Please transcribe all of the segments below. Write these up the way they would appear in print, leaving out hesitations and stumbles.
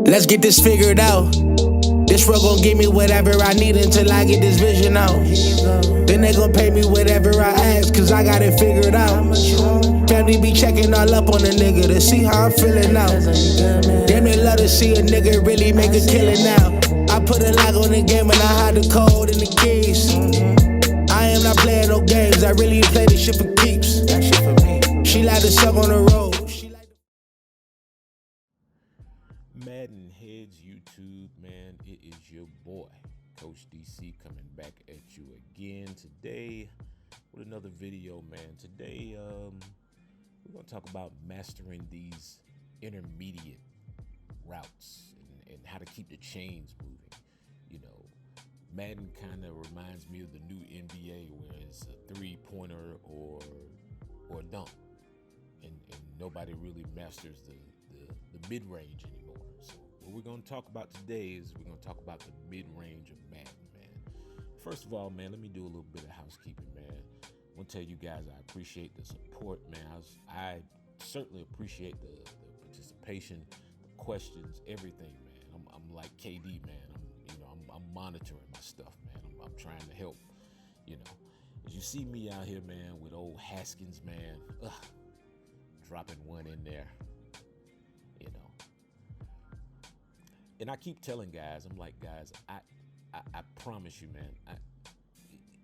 Let's get this figured out. This road gon' give me whatever I need until I get this vision out. Then they gon' pay me whatever I ask, cause I got it figured out. Family be checking all up on a nigga to see how I'm feeling now. Damn, they love to see a nigga really make a killing now. I put a lock on the game and I hide the code and the keys. I am not playing no games, I really play this shit for keeps. She like to suck on the road. MaddenHeadz YouTube, man, it is your boy, Coach DC, coming back at you again today with another video, man. Today, we're gonna talk about mastering these intermediate routes and how to keep the chains moving. You know, Madden kind of reminds me of the new NBA, where it's a three-pointer or dunk, and nobody really masters the mid-range anymore. So what we're going to talk about today is we're going to talk about the mid-range of Madden, man. First of all, man, let me do a little bit of housekeeping, man. I want to tell you guys I appreciate the support, man. I certainly appreciate the participation, the questions, everything, man. I'm like KD, man. I'm monitoring my stuff, man. I'm trying to help, you know. As you see me out here, man, with old Haskins, man, dropping one in there. You know, and I keep telling guys, I'm like, guys, I promise you, man,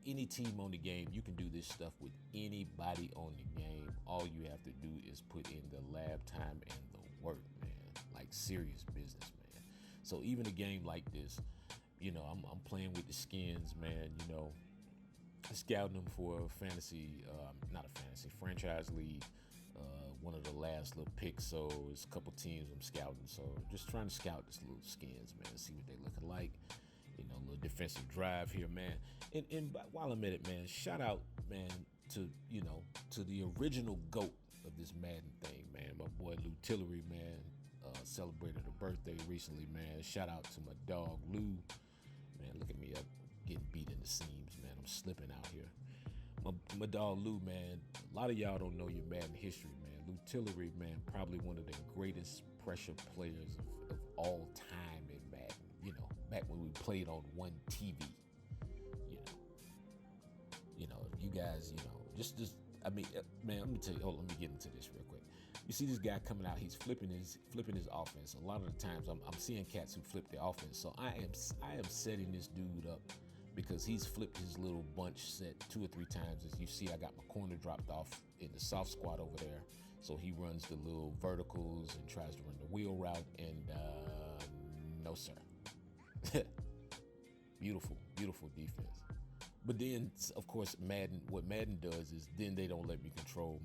any team on the game, you can do this stuff with anybody on the game. All you have to do is put in the lab time and the work, man, like serious business, man. So even a game like this, you know, I'm playing with the skins, man, you know, scouting them for a franchise league. One of the last little picks, so it's a couple teams I'm scouting. So just trying to scout this little skins, man, see what they looking like. You know, a little defensive drive here, man. And while I'm at it, man, shout out, man, to the original GOAT of this Madden thing, man. My boy Lou Tillery, man, celebrated a birthday recently, man. Shout out to my dog Lou, man. Look at me up, getting beat in the seams, man. I'm slipping out here. My dog Lou, man, a lot of y'all don't know your Madden history, man. Lou Tillery, man, probably one of the greatest pressure players of all time in Madden. You know, back when we played on one TV. You know, you guys, you know, I mean, man, let me tell you. Let me get into this real quick. You see this guy coming out, he's flipping his offense. A lot of the times, I'm seeing cats who flip their offense. So I am setting this dude up, because he's flipped his little bunch set 2 or 3 times. As you see, I got my corner dropped off in the soft squat over there. So he runs the little verticals and tries to run the wheel route, and no, sir. Beautiful defense. But then, of course, what Madden does is then they don't let me control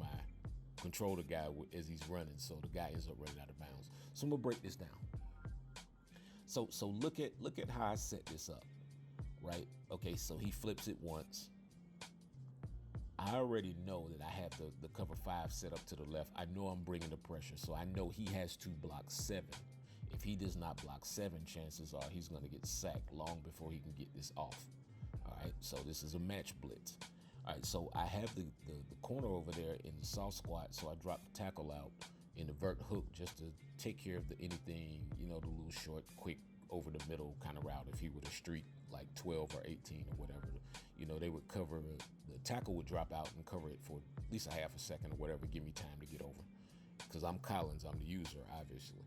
the guy as he's running. So the guy ends up running out of bounds. So I'm gonna break this down. So look at how I set this up. Right? Okay, so he flips it once. I already know that I have the cover 5 set up to the left. I know I'm bringing the pressure, so I know he has to block 7. If he does not block 7, chances are he's going to get sacked long before he can get this off. All right, so this is a match blitz. All right, so I have the corner over there in the soft squat, so I drop the tackle out in the vert hook just to take care of anything, you know, the little short, quick, over the middle kind of route. If he would have streaked like 12 or 18 or whatever, you know, they would cover, the tackle would drop out and cover it for at least a half a second or whatever, give me time to get over, because I'm Collins, I'm the user, obviously.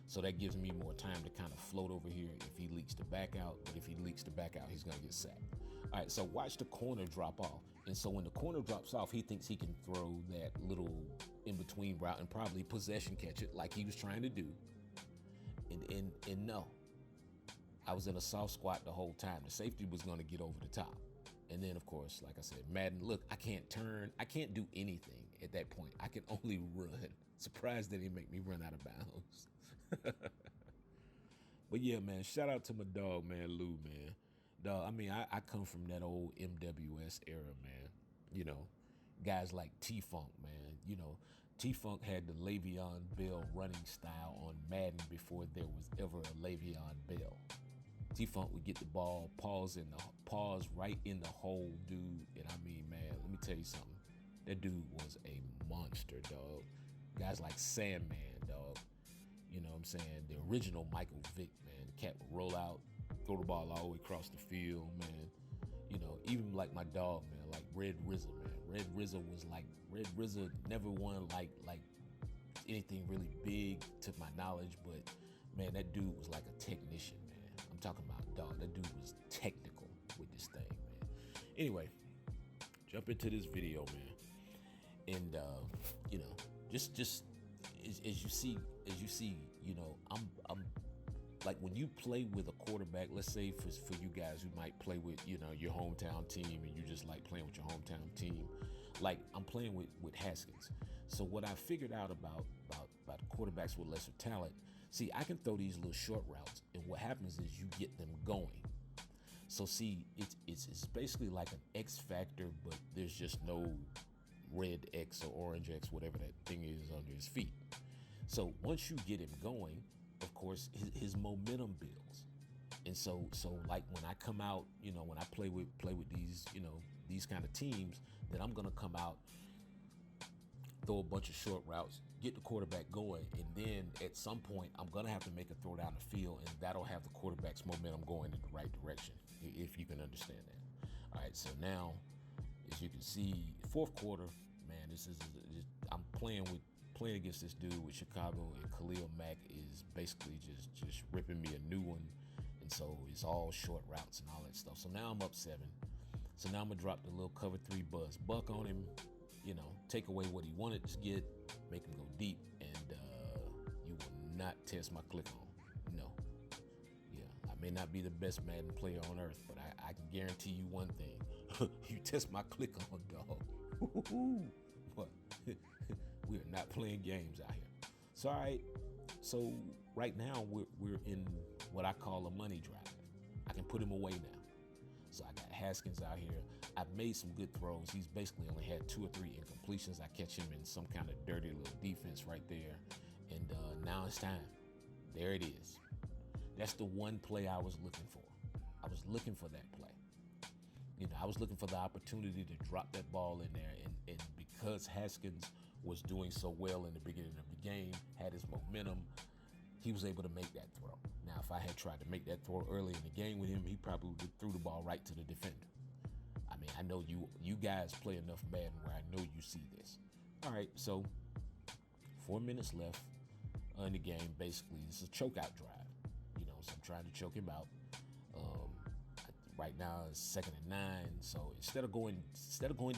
So that gives me more time to kind of float over here if he leaks the back out. But if he leaks the back out, he's gonna get sacked. All right, so watch the corner drop off. And so when the corner drops off, he thinks he can throw that little in-between route and probably possession catch it like he was trying to do. And no, I was in a soft squat the whole time. The safety was going to get over the top. And then, of course, like I said, Madden, look, I can't turn. I can't do anything at that point. I can only run. Surprised they didn't make me run out of bounds. But yeah, man, shout out to my dog, man, Lou, man. Dog, I mean, I come from that old MWS era, man. You know, guys like T-Funk, man. You know, T-Funk had the Le'Veon Bell running style on Madden before there was ever a Le'Veon Bell. T-Funk would get the ball, pause right in the hole, dude. And I mean, man, let me tell you something. That dude was a monster, dog. Guys like Sandman, dog. You know what I'm saying? The original Michael Vick, man. The cat would roll out, throw the ball all the way across the field, man. You know, even like my dog, man, like Red RZA, man. Red RZA never won like anything really big to my knowledge, but man, that dude was like a technician, man. I'm talking about, dog, that dude was technical with this thing, man. Anyway, jump into this video, man. And you know, just as you see, you know, I'm like, when you play with a quarterback, let's say for you guys who might play with, you know, your hometown team, and you just like playing with your hometown team, like I'm playing with Haskins. So what I figured out about quarterbacks with lesser talent, see, I can throw these little short routes, and what happens is you get them going. So see, it's basically like an X factor, but there's just no red X or orange X, whatever that thing is under his feet. So once you get him going, of course, his momentum builds. And so like when I come out, you know, when I play with these, you know, these kind of teams, then I'm gonna come out, throw a bunch of short routes, get the quarterback going, and then at some point I'm gonna have to make a throw down the field, and that'll have the quarterback's momentum going in the right direction, if you can understand that. All right, so now, as you can see, fourth quarter, man, I'm playing against this dude with Chicago, and Khalil Mack is basically just ripping me a new one, and so it's all short routes and all that stuff. So now I'm up 7. So now I'm gonna drop the little cover 3 buzz buck on him, you know, take away what he wanted to get, make him go deep, and you will not test my click on. No. Yeah, I may not be the best Madden player on earth, but I can guarantee you one thing. You test my click on, dog. What? We are not playing games out here. So, all right. So right now we're in what I call a money drive. I can put him away now. So I got Haskins out here. I've made some good throws. He's basically only had 2 or 3 incompletions. I catch him in some kind of dirty little defense right there. And now it's time. There it is. That's the one play I was looking for. I was looking for that play. You know, I was looking for the opportunity to drop that ball in there. And because Haskins was doing so well in the beginning of the game, had his momentum, he was able to make that throw. Now, if I had tried to make that throw early in the game with him, he probably would have threw the ball right to the defender. I mean, I know you guys play enough Madden where I know you see this. All right, so 4 minutes left in the game. Basically, this is a chokeout drive. You know, so I'm trying to choke him out. Right now it's 2nd and 9. So instead of going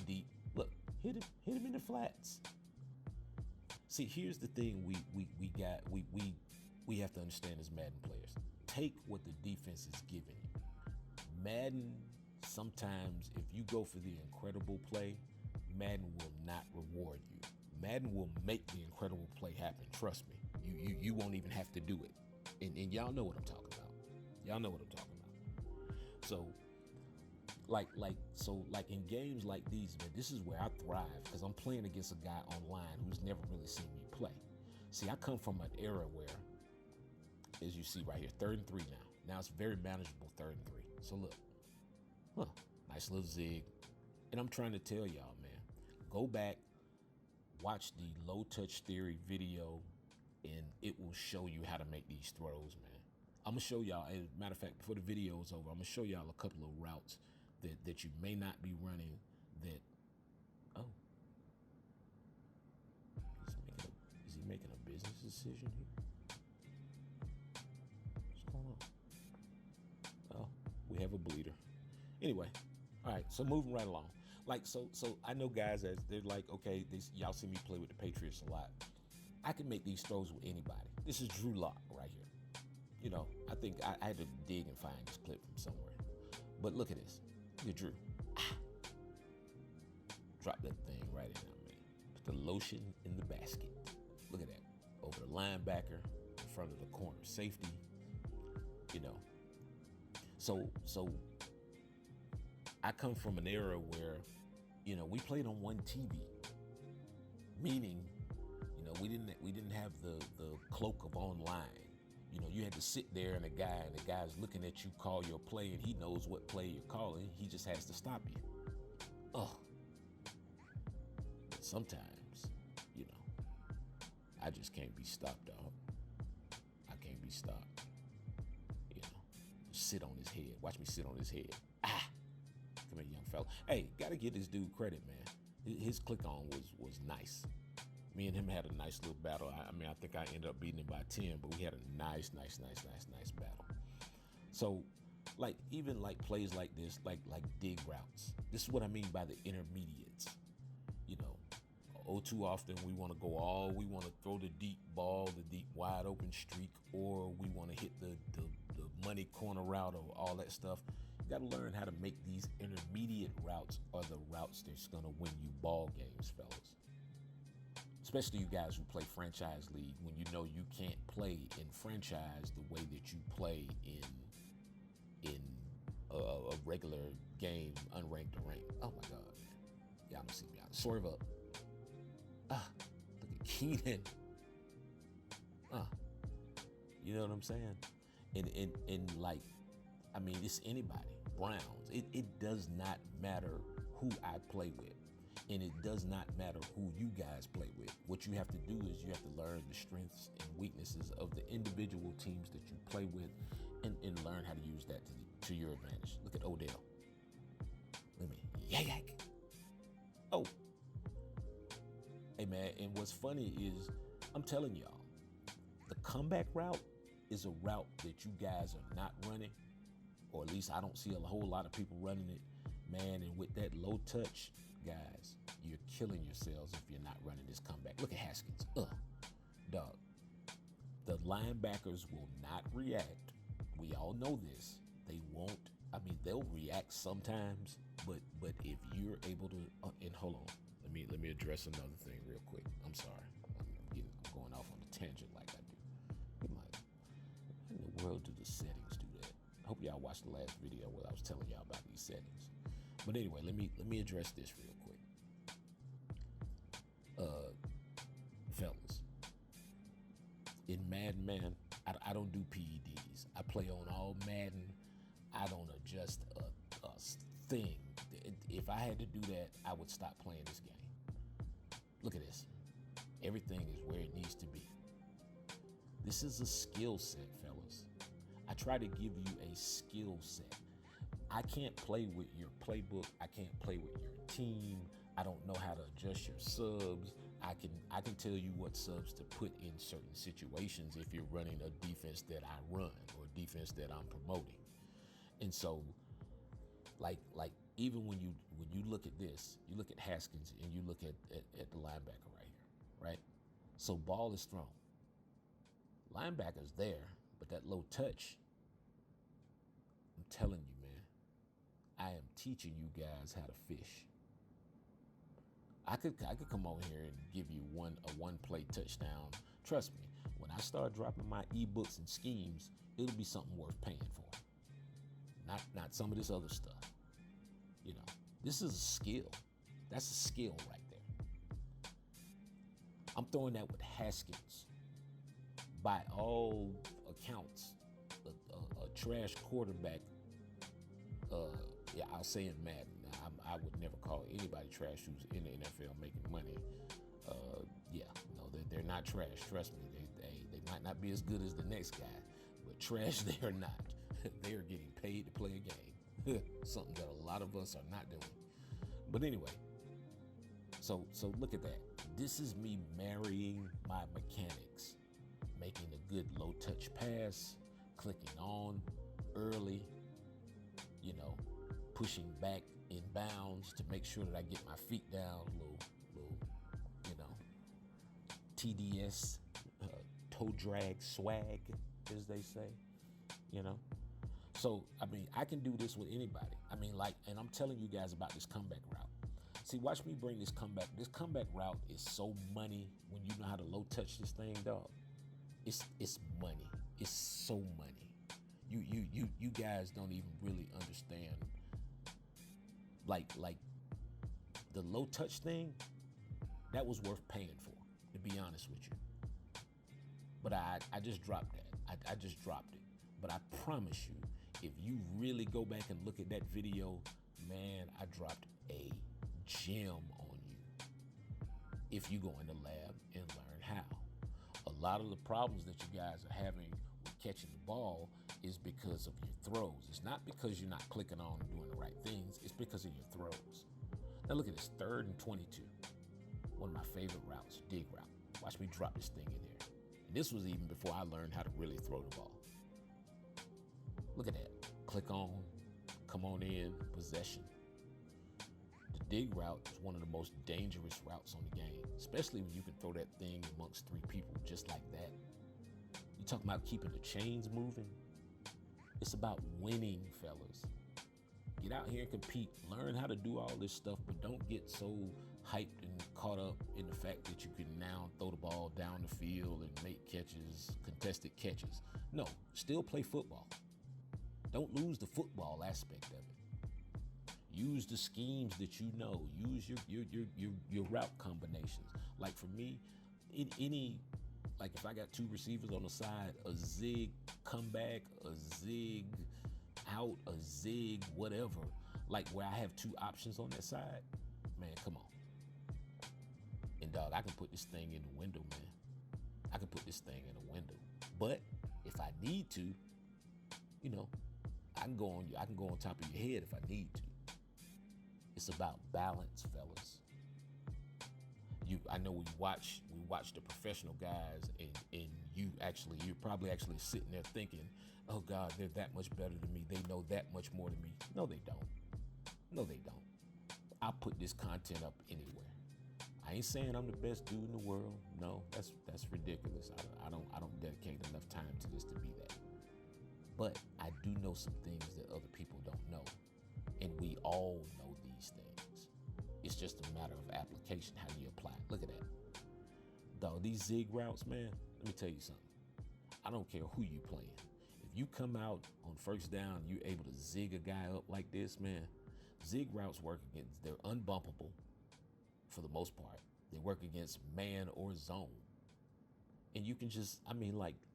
deep, look, hit him in the flats. See, here's the thing we have to understand as Madden players. Take what the defense is giving you. Madden, sometimes if you go for the incredible play, Madden will not reward you. Madden will make the incredible play happen. Trust me. You won't even have to do it. And y'all know what I'm talking about. Y'all know what I'm talking about. So like in games like these, man, this is where I thrive, because I'm playing against a guy online who's never really seen me play. See, I come from an era where, as you see right here, 3rd and 3 now. Now it's very manageable 3rd and 3. So look, nice little zig. And I'm trying to tell y'all, man, go back, watch the low touch theory video, and it will show you how to make these throws, man. I'm gonna show y'all, as a matter of fact, before the video is over, I'm gonna show y'all a couple of routes that you may not be running that, oh. Is he making a business decision here? What's going on? Oh, we have a bleeder. Anyway, all right, so moving right along. Like, so I know guys, as they're like, okay, y'all see me play with the Patriots a lot. I can make these throws with anybody. This is Drew Lock right here. You know, I think I had to dig and find this clip from somewhere. But look at this. Look at Drew. Drop that thing right in there, man. Put the lotion in the basket. Look at that. Over the linebacker, in front of the corner safety. You know. So I come from an era where, you know, we played on one TV. Meaning, you know, we didn't have the cloak of online. You know, you had to sit there and the guy's looking at you call your play, and he knows what play you're calling. He just has to stop you. Oh. But sometimes, you know, I just can't be stopped, dog. be stopped. You know, sit on his head. Watch me sit on his head. Ah, come here, young fella. Hey, gotta give this dude credit, man. His click on was nice. Me and him had a nice little battle. I mean, I think I ended up beating him by 10, but we had a nice battle. So, like, even like plays like this, like dig routes. This is what I mean by the intermediates. You know, too often we want to throw the deep ball, the deep wide open streak, or we want to hit the money corner route or all that stuff. You got to learn how to make these intermediate routes are the routes that's going to win you ball games, fellas. Especially you guys who play franchise league, when you know you can't play in franchise the way that you play in a regular game, unranked to ranked. Oh my God, man. Y'all don't see me out. Swerve up. Look at Keenan. You know what I'm saying? And like, I mean, it's anybody. Browns. It does not matter who I play with. And it does not matter who you guys play with. What you have to do is you have to learn the strengths and weaknesses of the individual teams that you play with and learn how to use that to your advantage. Look at Odell. Let me yak. Oh. Hey, man, and what's funny is I'm telling y'all, the comeback route is a route that you guys are not running, or at least I don't see a whole lot of people running it, man. And with that low touch, guys, you're killing yourselves if you're not running this comeback. Look at Haskins. Dog. The linebackers will not react. We all know this. They won't. I mean, they'll react sometimes, but if you're able to, and hold on, let me address another thing real quick. I'm sorry. I'm going off on a tangent like I do. You're like, how in the world do the settings do that? I hope y'all watched the last video where I was telling y'all about these settings. But anyway, let me address this real quick. Fellas, in Madden, man, I don't do PEDs. I play on all Madden. I don't adjust a thing. If I had to do that, I would stop playing this game. Look at this. Everything is where it needs to be. This is a skill set, fellas. I try to give you a skill set. I can't play with your playbook. I can't play with your team. I don't know how to adjust your subs. I can tell you what subs to put in certain situations if you're running a defense that I run or a defense that I'm promoting. And so, like even when you look at this, you look at Haskins and you look at the linebacker right here, right? So ball is thrown. Linebacker's there, but that low touch, I'm telling you, man, I am teaching you guys how to fish. I could come over here and give you a one play touchdown. Trust me, when I start dropping my ebooks and schemes, it'll be something worth paying for. Not some of this other stuff. You know, this is a skill. That's a skill right there. I'm throwing that with Haskins. By all accounts, a trash quarterback. Yeah, I'll say in Madden. I would never call anybody trash who's in the NFL making money. Yeah, no, they're not trash. Trust me, they might not be as good as the next guy, but trash they are not. They are getting paid to play a game. Something that a lot of us are not doing. But anyway, so look at that. This is me marrying my mechanics, making a good low touch pass, clicking on early, you know, pushing back in bounds to make sure that I get my feet down, little, you know, TDS, toe drag swag, as they say, you know. So, I mean, I can do this with anybody. I mean, like, and I'm telling you guys about this comeback route. See, watch me bring this comeback. This comeback route is so money when you know how to low touch this thing, dog. It's money. It's so money. You guys don't even really understand. Like the low touch thing, that was worth paying for, to be honest with you. But I just dropped that. I just dropped it. But I promise you, if you really go back and look at that video, man, I dropped a gem on you. If you go in the lab and learn how. A lot of the problems that you guys are having with catching the ball is because of your throws. It's not because you're not clicking on and doing the right things. It's because of your throws. Now look at this, 3rd and 22. One of my favorite routes, dig route. Watch me drop this thing in there. And this was even before I learned how to really throw the ball. Look at that. Click on, come on in, possession. The dig route is one of the most dangerous routes on the game, especially when you can throw that thing amongst 3 people just like that. You talking about keeping the chains moving? It's about winning, fellas. Get out here and compete. Learn how to do all this stuff, but don't get so hyped and caught up in the fact that you can now throw the ball down the field and make catches, contested catches. No, still play football. Don't lose the football aspect of it. Use the schemes that you know. Use your route combinations. Like for me, like if I got 2 receivers on the side, a zig comeback, a zig out, a zig whatever, like where I have 2 options on that side, man, come on. And dog, I can put this thing in the window, man. I can put this thing in the window. But if I need to, you know, I can go on top of your head if I need to. It's about balance, fellas. I know we watch the professional guys, and you're probably actually sitting there thinking, oh God, they're that much better than me. They know that much more than me. No, they don't. No, they don't. I put this content up anywhere. I ain't saying I'm the best dude in the world. No, that's ridiculous. I don't dedicate enough time to this to be that. But I do know some things that other people don't know. And we all know these things. It's just a matter of application, how you apply it. Look at that. Dog, these zig routes, man, let me tell you something. I don't care who you playing. If you come out on 1st down, you're able to zig a guy up like this, man. Zig routes work against, they're unbumpable for the most part. They work against man or zone. And you can just,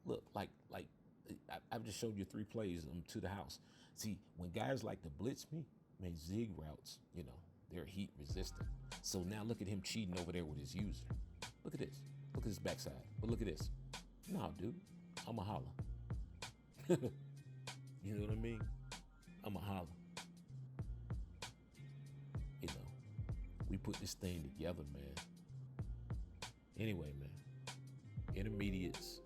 look, I've just showed you 3 plays to the house. See, when guys like to blitz me, man, zig routes, they're heat resistant. So now look at him cheating over there with his user. Look at this. Look at his backside. But look at this. No, dude, I'ma holler. You know what I mean? I'ma holler. We put this thing together, man. Anyway, man. Intermediates,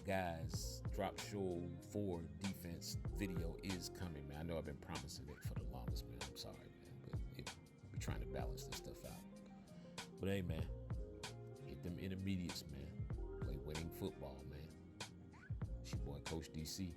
guys, drop show 4 defense video is coming, man. I know I've been promising it for the longest, man. I'm sorry, man, but we're trying to balance this stuff out. But hey, man, hit them intermediates, man. Play winning football, man. It's your boy, Coach DC.